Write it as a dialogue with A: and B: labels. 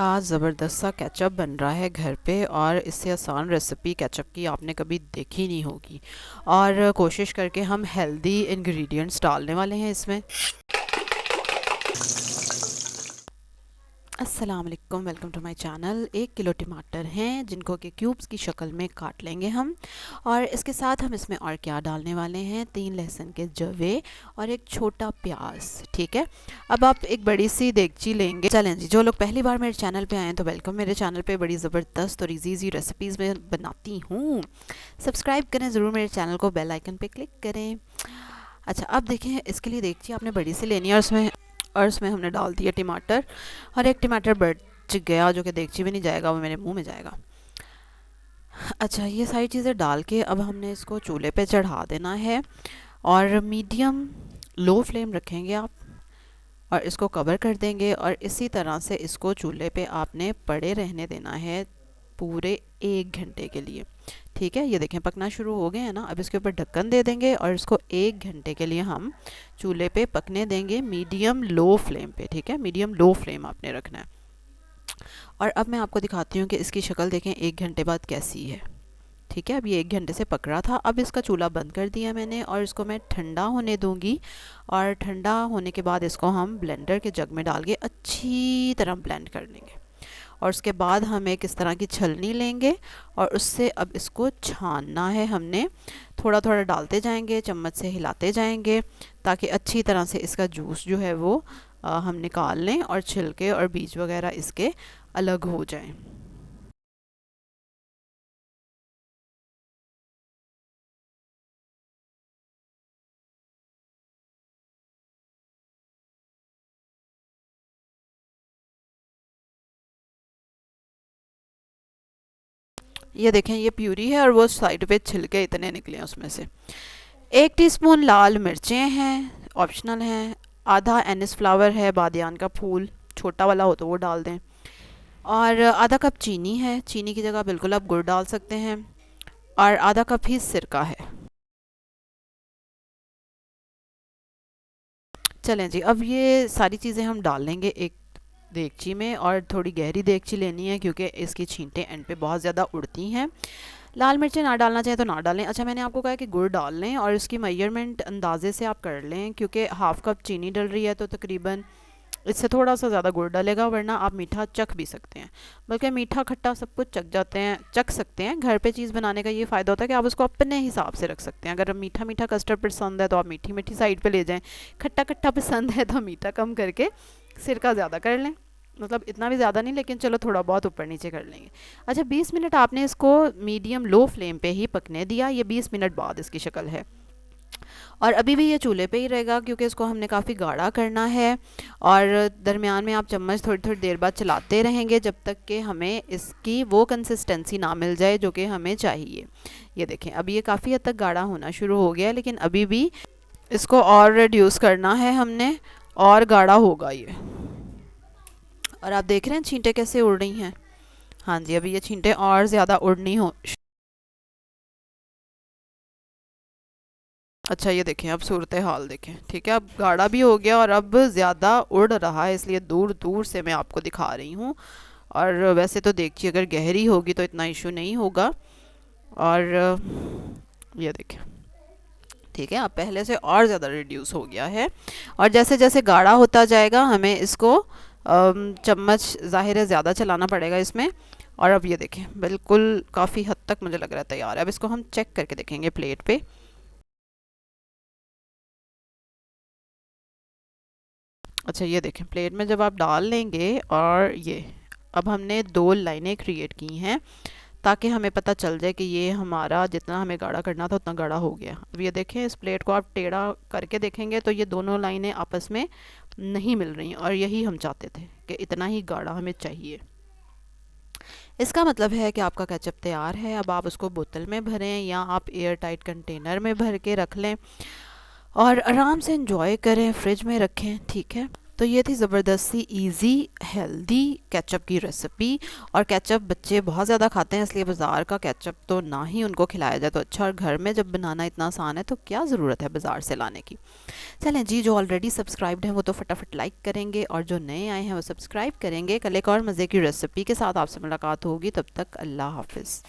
A: आज ज़बरदस्त सा केचप बन रहा है घर पे और इससे आसान रेसिपी केचप की आपने कभी देखी नहीं होगी। और कोशिश करके हम हेल्दी इंग्रेडिएंट्स डालने वाले हैं इसमें। अस्सलाम वालेकुम, welcome to my channel. 1 kilo टमाटर हैं जिनको कि क्यूब्स की शक्ल में काट लेंगे हम। और इसके साथ हम इसमें और क्या डालने वाले हैं, 3 लहसुन के जवे और एक छोटा प्याज। ठीक है, अब आप एक बड़ी सी देगची लेंगे। चलें जी, जो लोग पहली बार मेरे चैनल पे आए हैं तो वेलकम। मेरे चैनल पे बड़ी ज़बरदस्त और इजी रेसिपीज़ में बनाती हूँ। सब्सक्राइब करें ज़रूर मेरे चैनल को, बेल आइकन पे क्लिक करें। अच्छा, अब देखें, इसके लिए देगची आपने बड़ी सी लेनी है और उसमें हमने डाल दिया टमाटर। और एक टमाटर बच गया जो कि देगची में नहीं जाएगा, वो मेरे मुंह में जाएगा। अच्छा, ये सारी चीज़ें डाल के अब हमने इसको चूल्हे पे चढ़ा देना है और मीडियम लो फ्लेम रखेंगे आप और इसको कवर कर देंगे। और इसी तरह से इसको चूल्हे पे आपने पड़े रहने देना है पूरे 1 घंटे के लिए। ठीक है, ये देखें पकना शुरू हो गए हैं ना। अब इसके ऊपर ढक्कन दे देंगे और इसको 1 घंटे के लिए हम चूल्हे पे पकने देंगे, मीडियम लो फ्लेम पे। ठीक है, मीडियम लो फ्लेम आपने रखना है। और अब मैं आपको दिखाती हूँ कि इसकी शक्ल देखें 1 घंटे बाद कैसी है। ठीक है, अब ये 1 घंटे से पक रहा था। अब इसका चूल्हा बंद कर दिया मैंने और इसको मैं ठंडा होने दूंगी। और ठंडा होने के बाद इसको हम ब्लेंडर के जग में डाल के अच्छी तरह ब्लेंड कर लेंगे। और उसके बाद हम एक इस तरह की छलनी लेंगे और उससे अब इसको छानना है हमने। थोड़ा थोड़ा डालते जाएंगे, चम्मच से हिलाते जाएंगे ताकि अच्छी तरह से इसका जूस जो है वो हम निकाल लें और छिलके और बीज वगैरह इसके अलग हो जाएं। ये देखें, ये प्यूरी है और वो साइड पे छिलके इतने निकले हैं उसमें से। 1 टीस्पून लाल मिर्चें हैं, ऑप्शनल हैं। आधा एनिस फ्लावर है, बादियान का फूल, छोटा वाला हो तो वो डाल दें। और आधा कप चीनी है, चीनी की जगह बिल्कुल आप गुड़ डाल सकते हैं। और आधा कप ही सिरका है। चलें जी, अब ये सारी चीज़ें हम डाल लेंगे एक देगची में। और थोड़ी गहरी देगची लेनी है क्योंकि इसकी छींटें एंड पे बहुत ज़्यादा उड़ती हैं। लाल मिर्चें ना डालना चाहें तो ना डालें। अच्छा, मैंने आपको कहा कि गुड़ डाल लें और इसकी मेजरमेंट अंदाजे से आप कर लें क्योंकि हाफ़ कप चीनी डल रही है तो तकरीबन इससे थोड़ा सा ज़्यादा गुड़ डालेगा, वरना आप मीठा चख भी सकते हैं। बल्कि मीठा खट्टा सब कुछ चख सकते हैं। घर पे चीज़ बनाने का ये फ़ायदा होता है कि आप उसको अपने हिसाब से रख सकते हैं। अगर मीठा मीठा कस्टर्ड पसंद है तो आप मीठी मीठी साइड पे ले जाएं। खट्टा खट्टा पसंद है तो मीठा कम करके सिरका ज़्यादा कर लें। मतलब इतना भी ज़्यादा नहीं, लेकिन चलो थोड़ा बहुत ऊपर नीचे कर लेंगे। अच्छा, 20 मिनट आपने इसको मीडियम लो फ्लेम पे ही पकने दिया। ये 20 मिनट बाद इसकी शक्ल है। और अभी भी ये चूल्हे पे ही रहेगा क्योंकि इसको हमने काफ़ी गाढ़ा करना है। और दरमियान में आप चम्मच थोड़ी थोड़ी देर बाद चलाते रहेंगे जब तक कि हमें इसकी वो कंसिस्टेंसी ना मिल जाए जो कि हमें चाहिए। ये देखें, अभी ये काफ़ी हद तक गाढ़ा होना शुरू हो गया है, लेकिन अभी भी इसको और रिड्यूस करना है हमने और गाढ़ा होगा ये। और आप देख रहे हैं छींटे कैसे उड़ रही हैं। हाँ जी, अभी ये छींटे और ज़्यादा उड़नी हो। अच्छा, ये देखें, अब सूरत हाल देखें। ठीक है, अब गाढ़ा भी हो गया और अब ज़्यादा उड़ रहा है, इसलिए दूर दूर से मैं आपको दिखा रही हूँ। और वैसे तो देखिए, अगर गहरी होगी तो इतना इशू नहीं होगा। और ये देखें, ठीक है, अब पहले से और ज़्यादा रिड्यूस हो गया है। और जैसे जैसे गाढ़ा होता जाएगा हमें इसको चम्मच ज़ाहिर है ज़्यादा चलाना पड़ेगा इसमें। और अब ये देखें, बिल्कुल काफ़ी हद तक मुझे लग रहा है तैयार है। अब इसको हम चेक करके देखेंगे प्लेट पे। अच्छा, ये देखें, प्लेट में जब आप डाल लेंगे और ये अब हमने 2 लाइनें क्रिएट की हैं ताकि हमें पता चल जाए कि ये हमारा जितना हमें गाढ़ा करना था उतना गाढ़ा हो गया। अब ये देखें, इस प्लेट को आप टेढ़ा करके देखेंगे तो ये दोनों लाइनें आपस में नहीं मिल रही, और यही हम चाहते थे कि इतना ही गाढ़ा हमें चाहिए। इसका मतलब है कि आपका केचप तैयार है। अब आप उसको बोतल में भरें या आप एयर टाइट कंटेनर में भर के रख लें और आराम से इंजॉय करें, फ्रिज में रखें। ठीक है, तो ये थी ज़बरदस्त सी ईज़ी हेल्दी केचप की रेसिपी। और केचप बच्चे बहुत ज़्यादा खाते हैं, इसलिए बाज़ार का केचप तो ना ही उनको खिलाया जाए तो अच्छा। और घर में जब बनाना इतना आसान है तो क्या ज़रूरत है बाज़ार से लाने की। चलें जी, जो ऑलरेडी सब्सक्राइब्ड हैं वो तो फटाफट लाइक करेंगे, और जो नए आए हैं वो सब्सक्राइब करेंगे। कल एक और मज़े की रेसिपी के साथ आपसे मुलाकात होगी, तब तक अल्लाह हाफ़िज़।